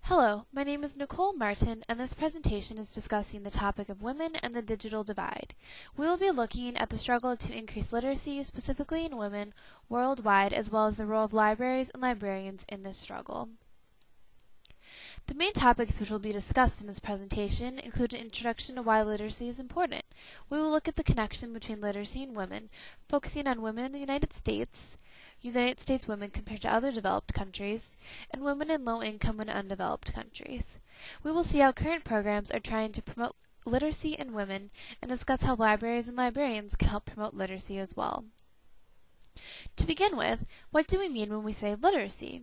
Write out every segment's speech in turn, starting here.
Hello, my name is Nicole Martin, and this presentation is discussing the topic of women and the digital divide. We will be looking at the struggle to increase literacy, specifically in women, worldwide, as well as the role of libraries and librarians in this struggle. The main topics which will be discussed in this presentation include an introduction to why literacy is important. We will look at the connection between literacy and women, focusing on women in the United States women compared to other developed countries, and women in low-income and undeveloped countries. We will see how current programs are trying to promote literacy in women and discuss how libraries and librarians can help promote literacy as well. To begin with, what do we mean when we say literacy?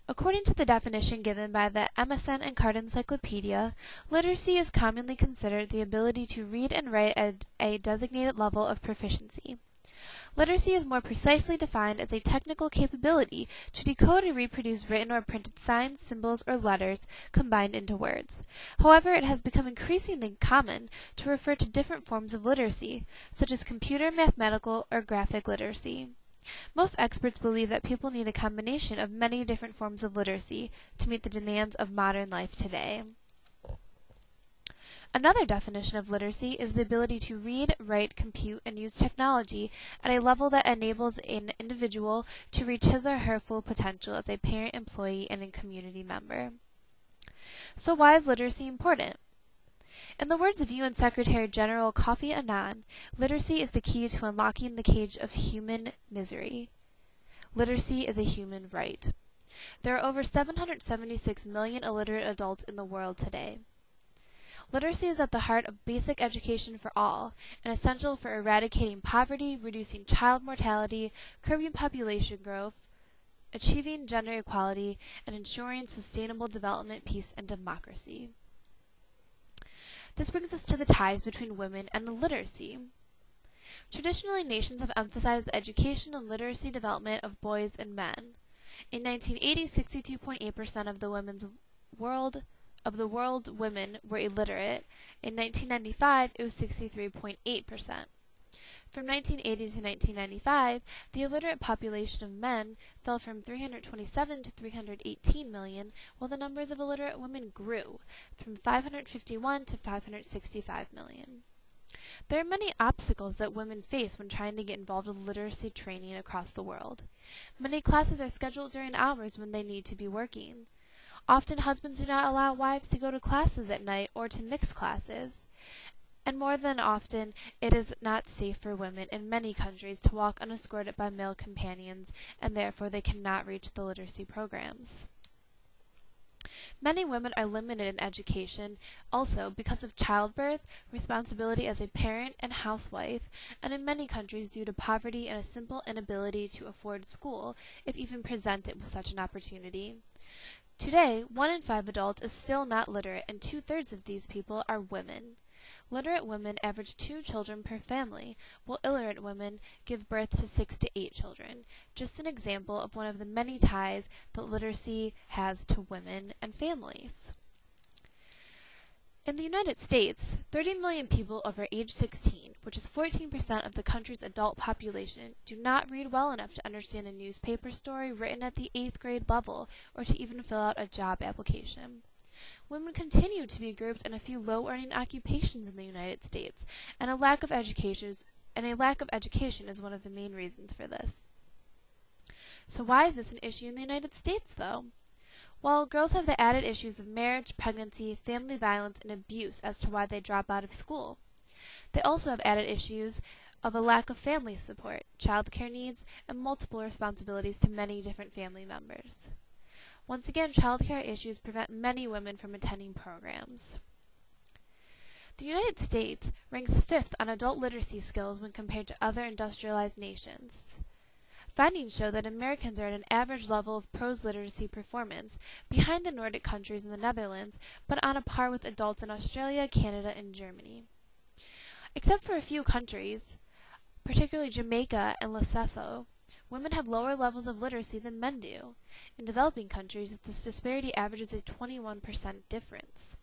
According to the definition given by the Emerson and Card Encyclopedia, literacy is commonly considered the ability to read and write at a designated level of proficiency. Literacy is more precisely defined as a technical capability to decode and reproduce written or printed signs, symbols, or letters combined into words. However, it has become increasingly common to refer to different forms of literacy, such as computer, mathematical, or graphic literacy. Most experts believe that people need a combination of many different forms of literacy to meet the demands of modern life today. Another definition of literacy is the ability to read, write, compute, and use technology at a level that enables an individual to reach his or her full potential as a parent, employee, and a community member. So why is literacy important? In the words of UN Secretary General Kofi Annan, literacy is the key to unlocking the cage of human misery. Literacy is a human right. There are over 776 million illiterate adults in the world today. Literacy is at the heart of basic education for all, and essential for eradicating poverty, reducing child mortality, curbing population growth, achieving gender equality, and ensuring sustainable development, peace, and democracy. This brings us to the ties between women and the literacy. Traditionally, nations have emphasized the education and literacy development of boys and men. In 1980, 62.8% of the world's women were illiterate. In 1995, it was 63.8%. From 1980 to 1995, the illiterate population of men fell from 327 to 318 million, while the numbers of illiterate women grew from 551 to 565 million. There are many obstacles that women face when trying to get involved with literacy training across the world. Many classes are scheduled during hours when they need to be working. Often husbands do not allow wives to go to classes at night or to mix classes. And more than often, it is not safe for women in many countries to walk unescorted by male companions, and therefore they cannot reach the literacy programs. Many women are limited in education also because of childbirth, responsibility as a parent and housewife, and in many countries due to poverty and a simple inability to afford school, if even presented with such an opportunity. Today, 1 in 5 adults is still not literate, and 2/3 of these people are women. Literate women average 2 children per family, while illiterate women give birth to 6 to 8 children. Just an example of one of the many ties that literacy has to women and families. In the United States, 30 million people over age 16, which is 14% of the country's adult population, do not read well enough to understand a newspaper story written at the 8th grade level or to even fill out a job application. Women continue to be grouped in a few low-earning occupations in the United States, and a lack of education is one of the main reasons for this. So why is this an issue in the United States, though? Well, girls have the added issues of marriage, pregnancy, family violence, and abuse as to why they drop out of school. They also have added issues of a lack of family support, childcare needs, and multiple responsibilities to many different family members. Once again, childcare issues prevent many women from attending programs. The United States ranks 5th on adult literacy skills when compared to other industrialized nations. Findings show that Americans are at an average level of prose literacy performance, behind the Nordic countries and the Netherlands, but on a par with adults in Australia, Canada, and Germany. Except for a few countries, particularly Jamaica and Lesotho, women have lower levels of literacy than men do. In developing countries, this disparity averages a 21% difference.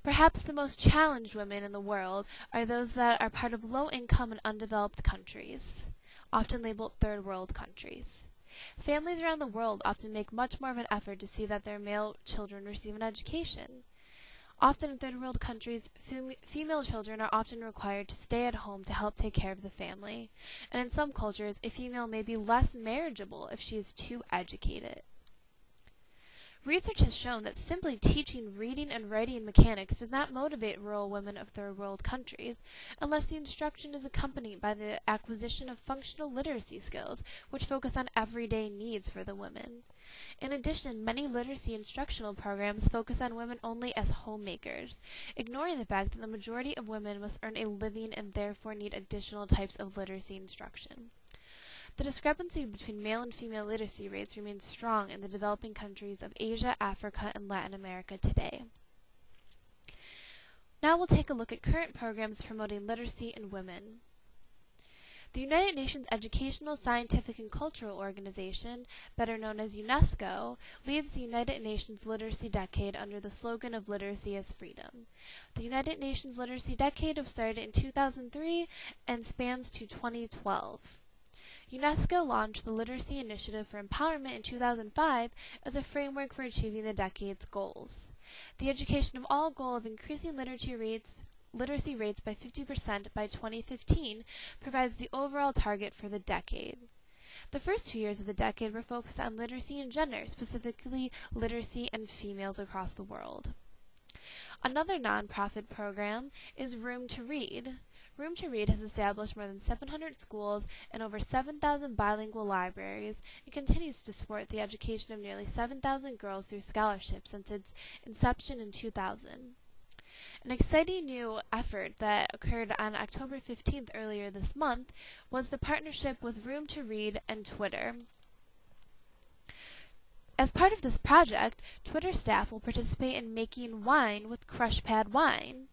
Perhaps the most challenged women in the world are those that are part of low-income and undeveloped countries, often labeled third world countries. Families around the world often make much more of an effort to see that their male children receive an education. Often in third world countries, female children are often required to stay at home to help take care of the family, and in some cultures, a female may be less marriageable if she is too educated. Research has shown that simply teaching reading and writing mechanics does not motivate rural women of third world countries unless the instruction is accompanied by the acquisition of functional literacy skills, which focus on everyday needs for the women. In addition, many literacy instructional programs focus on women only as homemakers, ignoring the fact that the majority of women must earn a living and therefore need additional types of literacy instruction. The discrepancy between male and female literacy rates remains strong in the developing countries of Asia, Africa, and Latin America today. Now we'll take a look at current programs promoting literacy in women. The United Nations Educational, Scientific, and Cultural Organization, better known as UNESCO, leads the United Nations Literacy Decade under the slogan of Literacy as Freedom. The United Nations Literacy Decade was started in 2003 and spans to 2012. UNESCO launched the Literacy Initiative for Empowerment in 2005 as a framework for achieving the decade's goals. The education of all goal of increasing literacy rates by 50% by 2015 provides the overall target for the decade. The first 2 years of the decade were focused on literacy and gender, specifically literacy and females across the world. Another nonprofit program is Room to Read. Room to Read has established more than 700 schools and over 7,000 bilingual libraries and continues to support the education of nearly 7,000 girls through scholarships since its inception in 2000. An exciting new effort that occurred on October 15th earlier this month was the partnership with Room to Read and Twitter. As part of this project, Twitter staff will participate in making wine with Crush Pad Wine.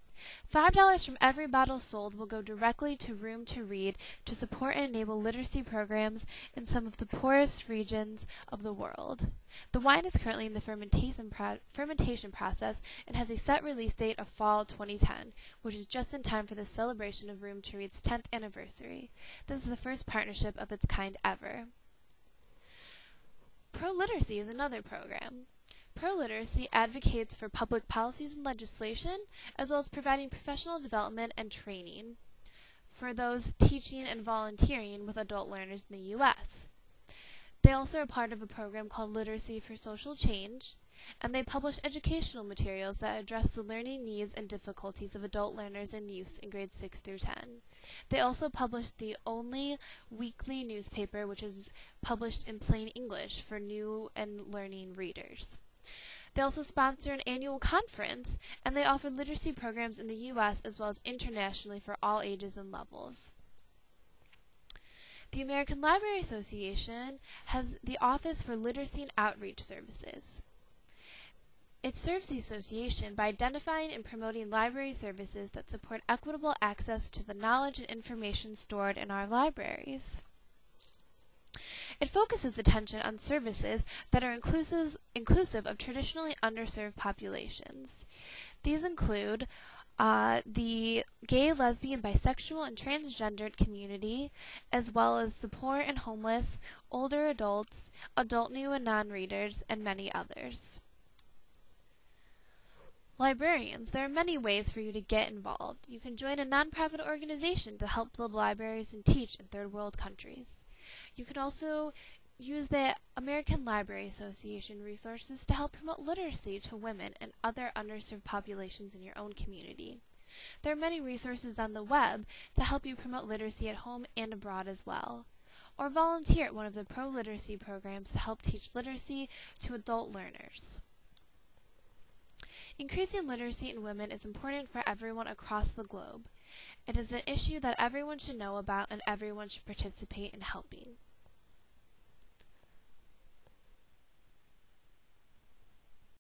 $5 from every bottle sold will go directly to Room to Read to support and enable literacy programs in some of the poorest regions of the world. The wine is currently in the fermentation process and has a set release date of fall 2010, which is just in time for the celebration of Room to Read's 10th anniversary. This is the first partnership of its kind ever. Pro-literacy is another program. Pro-literacy advocates for public policies and legislation, as well as providing professional development and training for those teaching and volunteering with adult learners in the U.S. They also are part of a program called Literacy for Social Change, and they publish educational materials that address the learning needs and difficulties of adult learners and youth in grades 6 through 10. They also publish the only weekly newspaper which is published in plain English for new and learning readers. They also sponsor an annual conference, and they offer literacy programs in the U.S. as well as internationally for all ages and levels. The American Library Association has the Office for Literacy and Outreach Services. It serves the association by identifying and promoting library services that support equitable access to the knowledge and information stored in our libraries. It focuses attention on services that are inclusive of traditionally underserved populations. These include the gay, lesbian, bisexual, and transgendered community, as well as the poor and homeless, older adults, adult new and non-readers, and many others. Librarians. There are many ways for you to get involved. You can join a nonprofit organization to help build libraries and teach in third world countries. You can also use the American Library Association resources to help promote literacy to women and other underserved populations in your own community. There are many resources on the web to help you promote literacy at home and abroad as well. Or volunteer at one of the pro-literacy programs to help teach literacy to adult learners. Increasing literacy in women is important for everyone across the globe. It is an issue that everyone should know about and everyone should participate in helping.